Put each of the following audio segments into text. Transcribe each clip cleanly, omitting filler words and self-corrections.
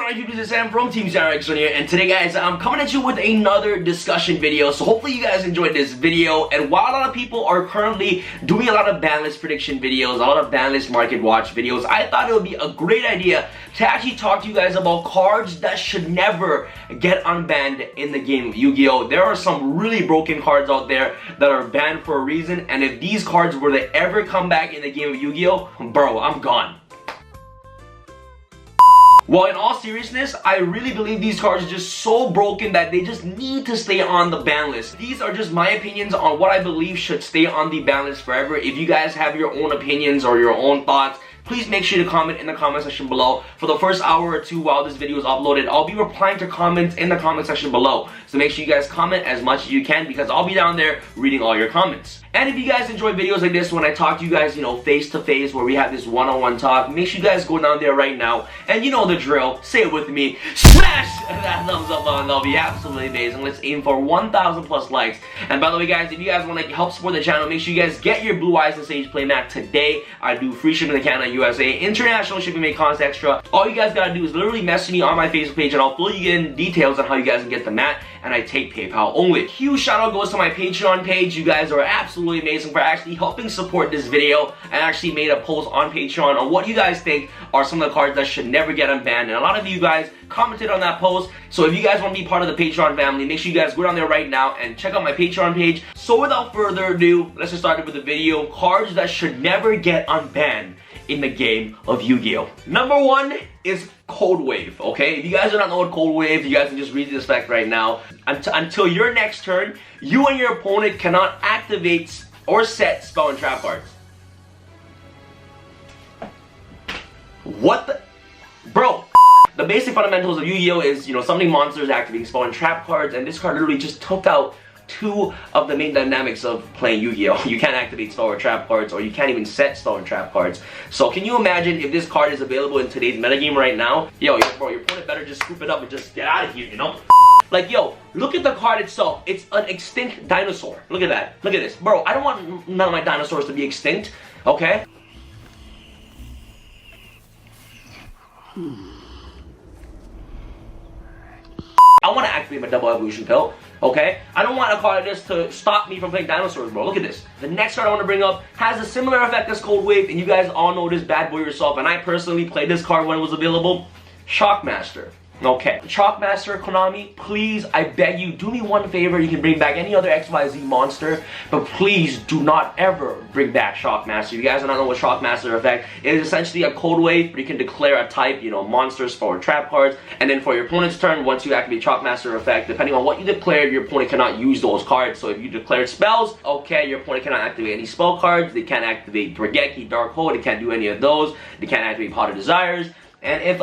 on YouTube? This is Sam from TeamSamuraiX1 here, and today guys, I'm coming at you with another discussion video. So hopefully you guys enjoyed this video. And while a lot of people are currently doing a lot of Banlist prediction videos, a lot of Banlist market watch videos, I thought it would be a great idea to actually talk to you guys about cards that should never get unbanned in the game of Yu-Gi-Oh! There are some really broken cards out there that are banned for a reason, and if these cards were to ever come back in the game of Yu-Gi-Oh! Bro, I'm gone. Well, in all seriousness, I really believe these cards are just so broken that they just need to stay on the ban list. These are just my opinions on what I believe should stay on the ban list forever. If you guys have your own opinions or your own thoughts, please make sure to comment in the comment section below. For the first hour or two while this video is uploaded, I'll be replying to comments in the comment section below. So make sure you guys comment as much as you can because I'll be down there reading all your comments. And if you guys enjoy videos like this when I talk to you guys, you know, face to face, where we have this one-on-one talk, make sure you guys go down there right now. And you know the drill, say it with me, smash that thumbs up button. That'll be absolutely amazing. Let's aim for 1,000 plus likes. And by the way guys, if you guys want to help support the channel, make sure you guys get your Blue Eyes and Sage playmat today. I do free shipping to Canada, USA, international shipping may cost extra. All you guys gotta do is literally message me on my Facebook page and I'll fill you in details on how you guys can get the mat, and I take PayPal only. Huge shout out goes to my Patreon page. You guys are absolutely amazing for actually helping support this video. I actually made a post on Patreon on what you guys think are some of the cards that should never get unbanned, and a lot of you guys commented on that post. So if you guys want to be part of the Patreon family, make sure you guys go down there right now and check out my Patreon page. So without further ado, let's just start with the video. Cards that should never get unbanned in the game of Yu-Gi-Oh! Number one is Cold Wave, okay? If you guys do not know what Cold Wave, you guys can just read this fact right now. Until your next turn, you and your opponent cannot activate or set spell and trap cards. What the? Bro, the basic fundamentals of Yu-Gi-Oh! Is, you know, summoning monsters, activating spell and trap cards, and this card literally just took out two of the main dynamics of playing Yu-Gi-Oh! You can't activate spell or trap cards, or you can't even set spell and trap cards. So can you imagine if this card is available in today's metagame right now? Yo, bro, your opponent better just scoop it up and just get out of here, you know? Like, yo, look at the card itself. It's an extinct dinosaur. Look at that. Look at this. Bro, I don't want none of my dinosaurs to be extinct, okay? I want to activate my double evolution pill, okay? I don't want a card like this to stop me from playing dinosaurs, bro. Look at this. The next card I want to bring up has a similar effect as Cold Wave, and you guys all know this bad boy yourself, and I personally played this card when it was available. Shockmaster. Okay, Shockmaster, Konami, please, I beg you, do me one favor. You can bring back any other XYZ monster, but please do not ever bring back Shockmaster. If you guys do not know what Shockmaster effect, it is essentially a Cold Wave, but you can declare a type, you know, monsters for trap cards, and then for your opponent's turn, once you activate Shockmaster effect, depending on what you declare, your opponent cannot use those cards. So if you declare spells, okay, your opponent cannot activate any spell cards, they can't activate Drageki, Dark Hole, they can't do any of those, they can't activate Pot of Desires. And if,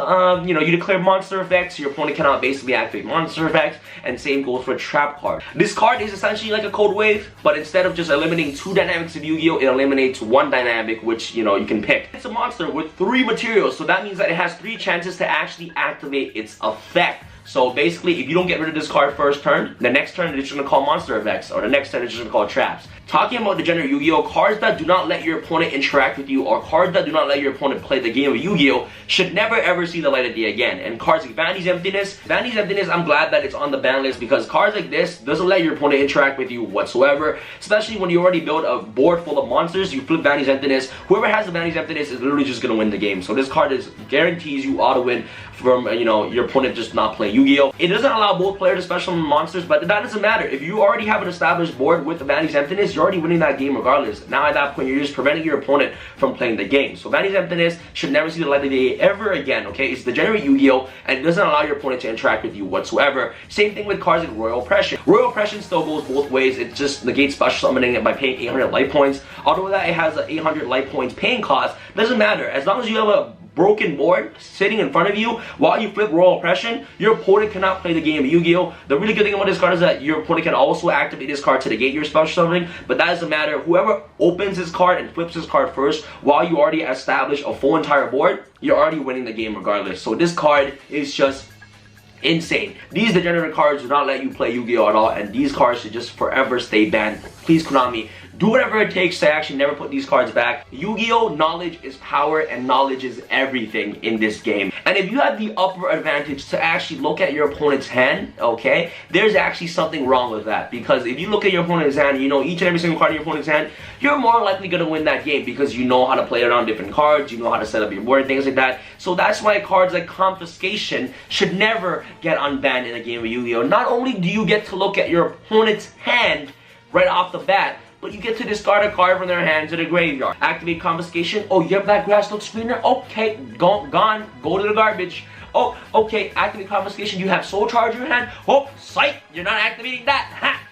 you know, you declare monster effects, your opponent cannot basically activate monster effects, and same goes for trap card. This card is essentially like a Cold Wave, but instead of just eliminating two dynamics of Yu-Gi-Oh! It eliminates one dynamic, which, you know, you can pick. It's a monster with 3 materials, so that means that it has 3 chances to actually activate its effect. So basically, if you don't get rid of this card first turn, the next turn it's just gonna call monster effects, or the next turn it's just gonna call traps. Talking about degenerate Yu-Gi-Oh! Cards that do not let your opponent interact with you, or cards that do not let your opponent play the game of Yu-Gi-Oh! Should never ever see the light of day again. And cards like Vanity's Emptiness, I'm glad that it's on the ban list because cards like this doesn't let your opponent interact with you whatsoever. Especially when you already build a board full of monsters, you flip Vanity's Emptiness. Whoever has the Vanity's Emptiness is literally just gonna win the game. So this card guarantees you auto win from, you know, your opponent just not playing Yu-Gi-Oh! It doesn't allow both players to special monsters, but that doesn't matter. If you already have an established board with the Vanity's Emptiness, you're already winning that game regardless. Now at that point, you're just preventing your opponent from playing the game. So Vanity's Emptiness should never see the light of day ever again, okay? It's degenerate Yu-Gi-Oh! And it doesn't allow your opponent to interact with you whatsoever. Same thing with cards like Royal Oppression. Royal Oppression still goes both ways. It just negates special summoning it by paying 800 life points. Although that it has an 800 life points paying cost, doesn't matter. As long as you have a broken board sitting in front of you while you flip Royal Oppression, your opponent cannot play the game of Yu-Gi-Oh! The really good thing about this card is that your opponent can also activate this card to negate your special summoning, but that doesn't matter. Whoever opens his card and flips his card first while you already establish a full entire board, you're already winning the game regardless. So this card is just insane. These degenerate cards do not let you play Yu-Gi-Oh! At all, and these cards should just forever stay banned. Please, Konami, Do whatever it takes to actually never put these cards back. Yu-Gi-Oh! Knowledge is power and knowledge is everything in this game. And if you have the upper advantage to actually look at your opponent's hand, okay, there's actually something wrong with that. Because if you look at your opponent's hand, you know each and every single card in your opponent's hand, you're more likely going to win that game because you know how to play around different cards, you know how to set up your board and things like that. So that's why cards like Confiscation should never get unbanned in a game of Yu-Gi-Oh! Not only do you get to look at your opponent's hand right off the bat, but you get to discard a card from their hand to the graveyard. Activate Confiscation. Oh, you have that grass look screener? Okay, gone. Go to the garbage. Oh, okay, activate Confiscation. You have Soul Charge in your hand? Oh, psych, you're not activating that. Ha!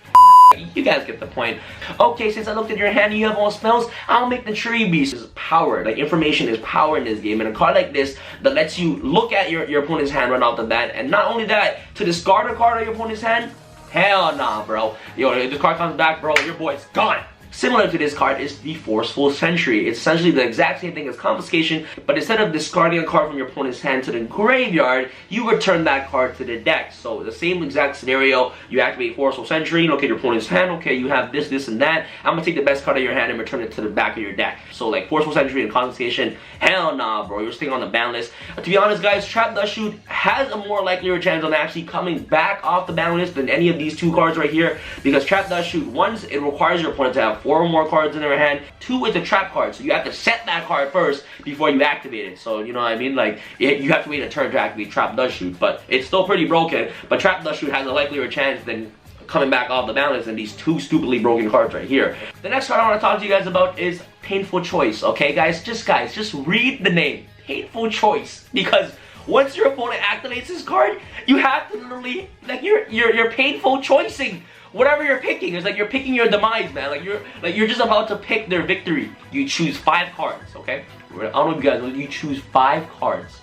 You guys get the point. Okay, since I looked at your hand and you have all spells, I'll make the Tree Beast. Is power. Like, information is power in this game. And a card like this that lets you look at your opponent's hand right off the bat, and not only that, to discard a card on your opponent's hand, hell nah, bro. Yo, if this card comes back, bro, your boy's gone. Similar to this card is the Forceful Sentry. It's essentially the exact same thing as Confiscation, but instead of discarding a card from your opponent's hand to the graveyard, you return that card to the deck. So the same exact scenario, you activate Forceful Sentry, look at your opponent's hand, okay, you have this, and that. I'm gonna take the best card of your hand and return it to the back of your deck. So like Forceful Sentry and Confiscation, hell nah, bro, you're staying on the ban list. To be honest, guys, Trap Dust Shoot has a more likelier chance on actually coming back off the ban list than any of these two cards right here, because Trap Dust Shoot, once it requires your opponent to have 4 or more cards in their hand. 2 is a trap card, so you have to set that card first before you activate it. So you know what I mean? Like you have to wait a turn to activate Trap Dust Shoot, but it's still pretty broken. But Trap Dust Shoot has a likelier chance than coming back off the balance than these 2 stupidly broken cards right here. The next card I want to talk to you guys about is Painful Choice. Okay, guys, just read the name, Painful Choice, because once your opponent activates this card, you have to literally, like, you're painful choicing whatever you're picking. It's like you're picking your demise, man. Like you're just about to pick their victory. You choose 5 cards, okay? I don't know if you guys know, you choose 5 cards,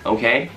okay?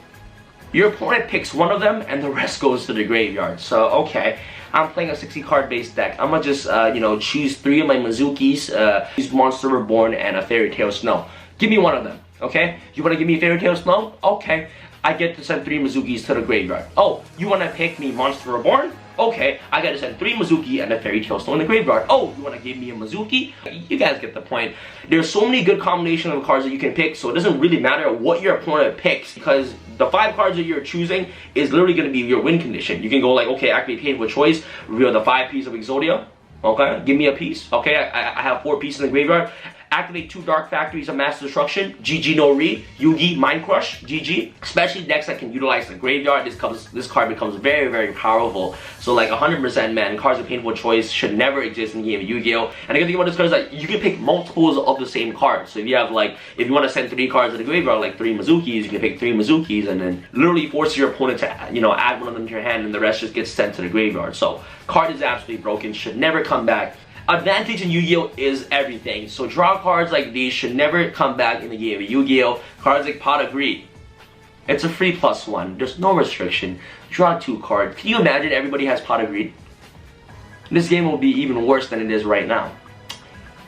Your opponent picks one of them and the rest goes to the graveyard. So, okay, I'm playing a 60 card based deck. I'm gonna just, you know, choose 3 of my Mizukis, use Monster Reborn and a Fairy Tale Snow. Give me one of them, okay? You wanna give me Fairy Tale Snow? Okay, I get to send 3 Mizukis to the graveyard. Oh, you wanna pick me Monster Reborn? Okay, I gotta send 3 Mizuki and a Fairy Tale Stone in the graveyard. Oh, you wanna give me a Mizuki? You guys get the point. There's so many good combinations of cards that you can pick, so it doesn't really matter what your opponent picks, because the 5 cards that you're choosing is literally gonna be your win condition. You can go like, okay, activate Painful Choice, reveal the 5 pieces of Exodia. Okay, give me a piece. Okay, I have 4 pieces in the graveyard. Activate 2 Dark Factories of Mass Destruction. GG no Re. Yugi Mind Crush. GG. Especially decks that can utilize the graveyard. This card becomes very, very powerful. So like 100%, man, cards of Painful Choice should never exist in the game of Yu-Gi-Oh! And the good thing about this card is that you can pick multiples of the same card. So if you have like, if you want to send 3 cards to the graveyard, like 3 Mizukis, you can pick 3 Mizukis and then literally force your opponent to, you know, add one of them to your hand and the rest just gets sent to the graveyard. So card is absolutely broken, should never come back. Advantage in Yu-Gi-Oh! Is everything. So draw cards like these should never come back in the game of Yu-Gi-Oh! Cards like Pot of Greed. It's a free +1. There's no restriction. Draw 2 cards. Can you imagine everybody has Pot of Greed? This game will be even worse than it is right now.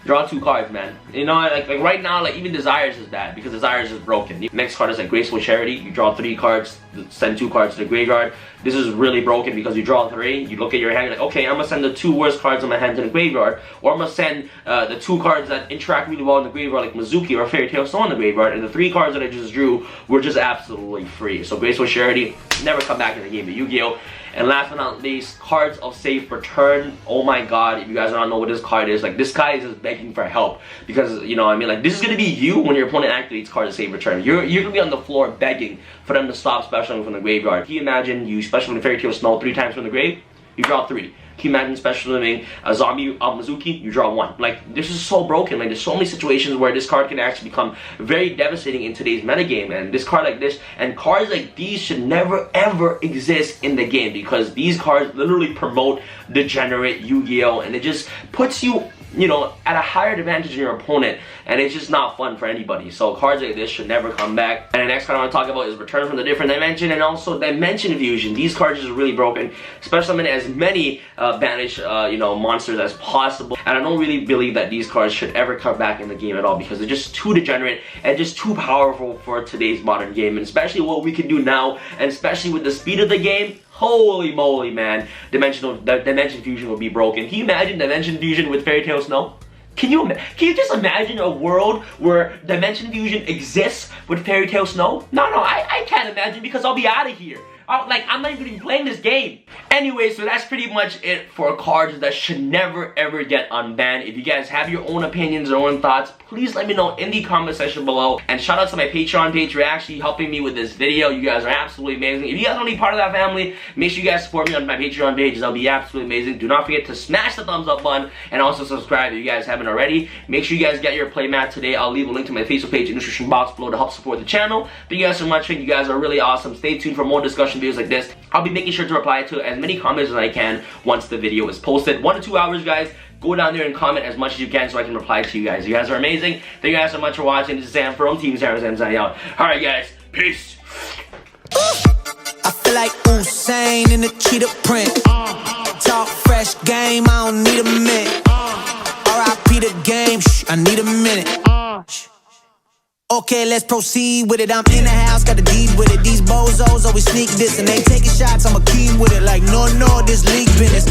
Draw 2 cards, man. You know, like right now, like even Desires is bad because Desires is broken. Next card is like Graceful Charity. You draw 3 cards, send 2 cards to the graveyard. This is really broken because you draw 3, you look at your hand, you're like, okay, I'm gonna send the 2 worst cards in my hand to the graveyard, or I'm gonna send the 2 cards that interact really well in the graveyard, like Mizuki or Fairy Tale Stone in the graveyard, and the 3 cards that I just drew were just absolutely free. So Graceful Charity, never come back in the game of Yu-Gi-Oh! And last but not least, Cards of Safe Return. Oh my god, if you guys don't know what this card is, like this guy is just begging for help. Because, you know what I mean, like this is gonna be you when your opponent activates Cards of Safe Return. You're gonna be on the floor begging for them to stop specialing from the graveyard. Can you imagine you special in Fairy Tale Snow 3 times from the grave? You draw 3. Can you imagine special living a zombie Mizuki? You draw 1. Like, this is so broken. Like, there's so many situations where this card can actually become very devastating in today's metagame. And this card like this, and cards like these should never ever exist in the game, because these cards literally promote degenerate Yu-Gi-Oh! And it just puts you, you know, at a higher advantage than your opponent, and it's just not fun for anybody. So cards like this should never come back. And the next card I want to talk about is Return from the Different Dimension, and also Dimension Fusion. These cards are really broken, especially in as many banish, you know, monsters as possible. And I don't really believe that these cards should ever come back in the game at all, because they're just too degenerate and just too powerful for today's modern game, and especially what we can do now, and especially with the speed of the game. holy moly, man, Dimension Fusion will be broken. Can you imagine Dimension Fusion with Fairy Tail Snow? Can you just imagine a world where Dimension Fusion exists with Fairy Tail Snow? No, I can't imagine, because I'll be out of here. I'm not even playing this game. Anyway, so that's pretty much it for cards that should never ever get unbanned. If you guys have your own opinions or own thoughts, please let me know in the comment section below. And shout out to my Patreon page for actually helping me with this video. You guys are absolutely amazing. If you guys want to be part of that family, make sure you guys support me on my Patreon page. That'll be absolutely amazing. Do not forget to smash the thumbs up button and also subscribe if you guys haven't already. Make sure you guys get your playmat today. I'll leave a link to my Facebook page in the description box below to help support the channel. Thank you guys so much. You guys are really awesome. Stay tuned for more discussion videos like this. I'll be making sure to reply to as many comments as I can once the video is posted. 1 to 2 hours, guys. Go down there and comment as much as you can so I can reply to you guys. You guys are amazing. Thank you guys so much for watching. This is Sam from Team SamHamTV signing out. Alright, guys. Peace. I feel like Usain in the cheetah print. Talk fresh game, I don't need a minute. R.I.P. the game, I need a minute. Okay, let's proceed with it. I'm in the house, got the deed with it. These bozos always sneak this and they taking shots. I'm a king with it. Like, no, this league business.